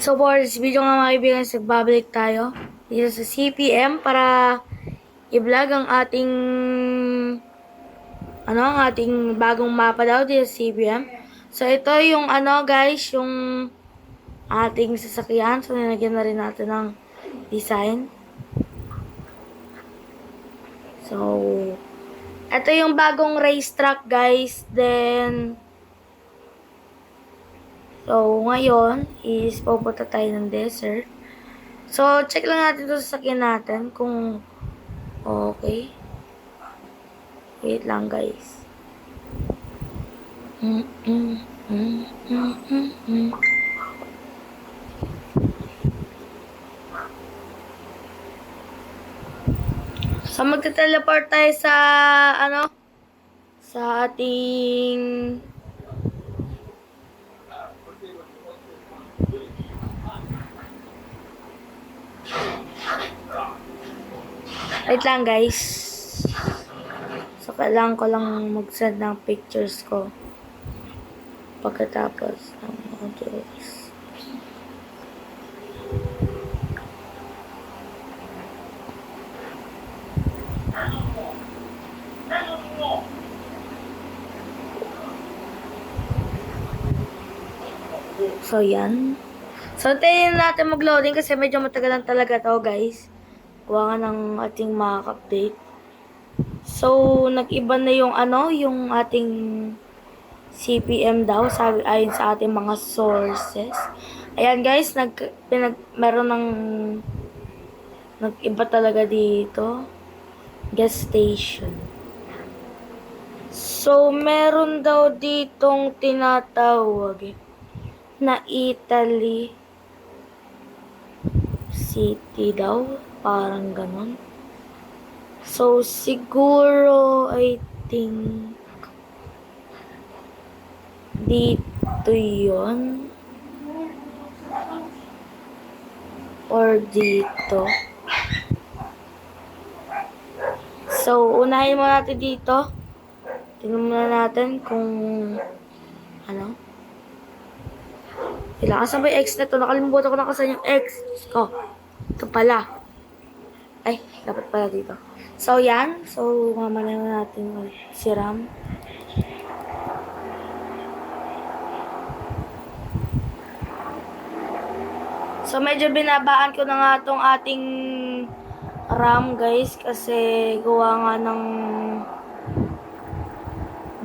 So for this video nga mga kaibigan, nagbabalik tayo dito sa CPM para i-vlog ang ating bagong mapa daw dito sa CPM. So ito yung guys, yung ating sasakyan. So nilagyan na rin natin ng design. So ito yung bagong racetrack guys. Then so ngayon is pupunta tayo ng desert. So check lang natin ito sa sasakyan natin kung okay. Wait lang guys. So magte-teleport tayo sa sa ating wait lang guys. So kailangan ko lang mag-send ng pictures ko pagkatapos ng modules. So yan. So tayo natin mag-loading kasi medyo matagalan talaga to guys. Kuha nga ng ating makaka-update. So nag-iba na yung yung ating CPM daw sabi ayon sa ating mga sources. Ayan guys, meron ng nag-iba talaga dito. Gas station. So meron daw ditong tinatawag na Italy City daw, parang ganon. So siguro I think dito yon or dito. So unahin mo natin dito. Tingnan muna natin kung kailangan sa may X na to. Nakalimutan ko na kasi yung X ko. Ito pala. Ay, dapat pala dito. So, yan. So, mamaya na natin si RAM. So, medyo binabaan ko na nga itong ating RAM, guys. Kasi gawa nga ng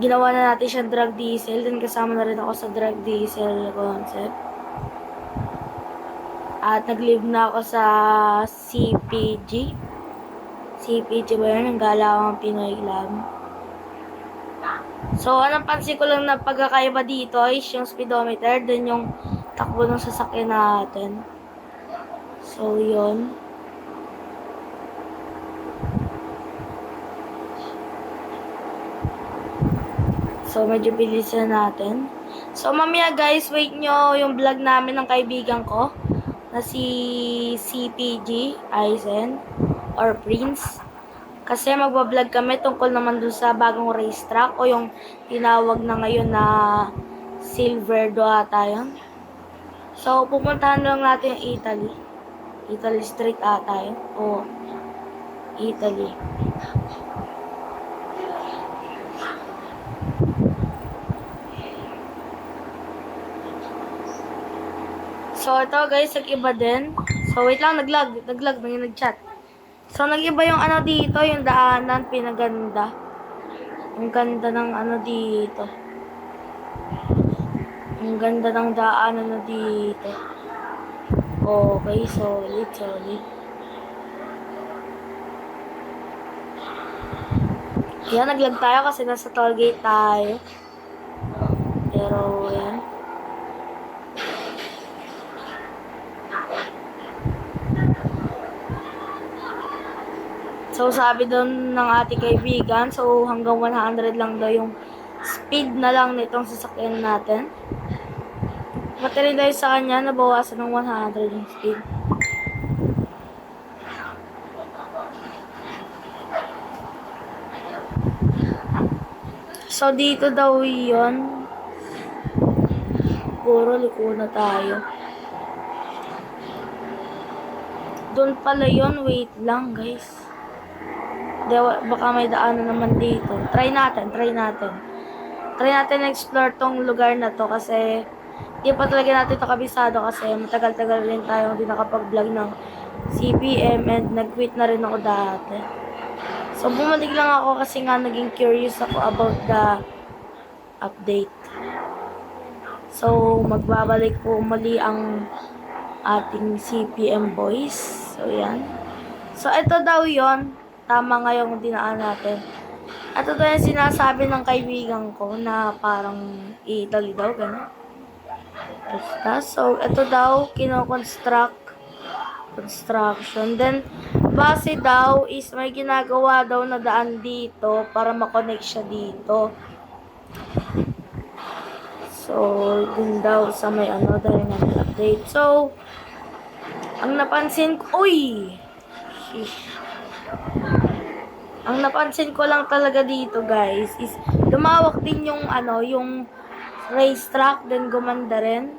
ginawa na natin siyang drag diesel. Then kasama na rin ako sa drag diesel concept. At nag-live na ako sa CPG. CPG ba yun? Ang Galawang Pinoy Club. So, anong pansin ko lang na pagkakaiba dito is yung speedometer. Then yung takbo ng sasakyan natin. So, yun. So, medyo bilisan natin. So, mamaya guys, wait nyo yung vlog namin ng kaibigan ko na si CPG Aizen or Prince. Kasi magbablog kami tungkol naman dun sa bagong racetrack o yung tinawag na ngayon na Silverado ata yun. So, pupuntahan lang natin yung Italy. Italy Street ata yun. O, Italy. So, ito guys, nag-iba din. So, wait lang, nag-lag, nag-chat. So, nag-iba yung dito, yung daanan, pinaganda. Ang ganda ng dito. Ang ganda ng daanan na dito. Okay, solid. Yan, nag-lag tayo kasi nasa tollgate tayo. Pero, yan. So, sabi doon ng ating kaibigan, so hanggang 100 lang daw yung speed na lang nitong sasakyan natin. Pati rin dahil sa kanya, nabawasan ng 100 yung speed. So, dito daw yun. Puro liko na tayo. Doon pala yun. Wait lang, guys. Baka may daanan naman dito. Try natin. Try natin explore tong lugar na to kasi di pa talaga natin ito kabisado kasi matagal-tagal rin tayo hindi nakapag-vlog ng CPM and nag-quit na rin ako dati. So, bumalik lang ako kasi nga naging curious ako about the update. So, magbabalik po muli ang ating CPM boys. So, yan. So, ito daw yon. Tama nga yung dinaan natin. Ito daw yung sinasabi ng kaibigan ko na parang Italy daw, gano'n. Basta. So, ito daw, construction. Then, base daw is may ginagawa daw na daan dito para makonect siya dito. So, dun daw sa may dahil nga update. So, ang napansin ko, ang napansin ko lang talaga dito, guys, is lumawak din yung yung racetrack, then gumanda rin.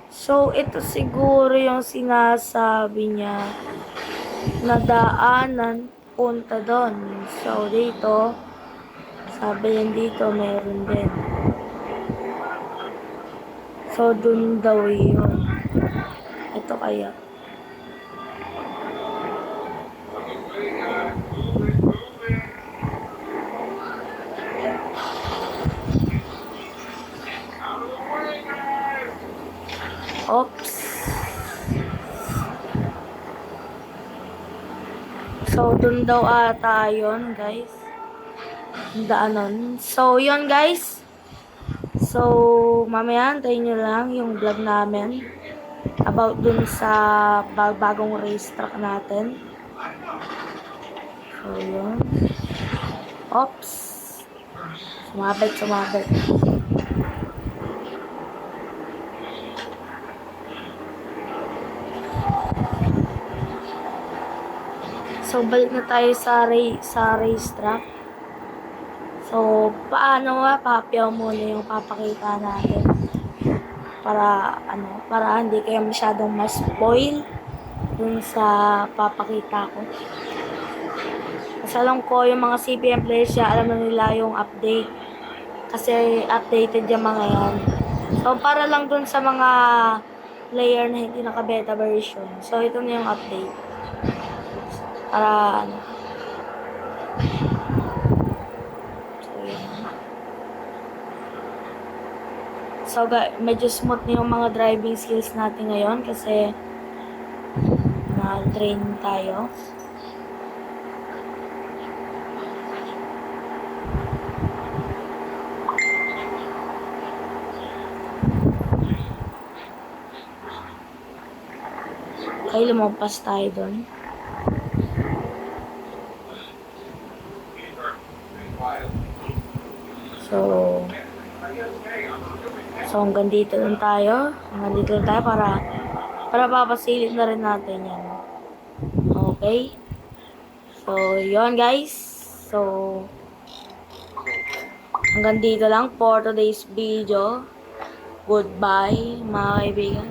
So, ito siguro yung sinasabi niya na daanan punta doon. So, dito, sabi yan dito, meron din. So, dun daw yun. Ito kaya. Oops. So, dun daw ata yun, guys. Daanon. So, yun, guys. So, mamaya, antayin nyo lang yung vlog namin about dun sa bagong racetrack natin. So, yun. Oops. Sumabit. So, balik na tayo sa racetrack. So, paano nga, papyaw muna yung papakita natin. Para hindi kayo masyadong ma-spoil dun sa papakita ko. Kasi alam ko, yung mga CPM players siya, alam na nila yung update. Kasi updated yung mga yan. So, para lang dun sa mga player na hindi naka-beta version. So, ito na yung update. Para, So, medyo smooth na yung mga driving skills natin ngayon kasi na-train tayo. Okay, lumampas tayo doon. So hanggang dito lang tayo. Para papasilip na rin natin yan. Okay? So, yon guys. So, hanggang dito lang for today's video. Goodbye, mga kaibigan.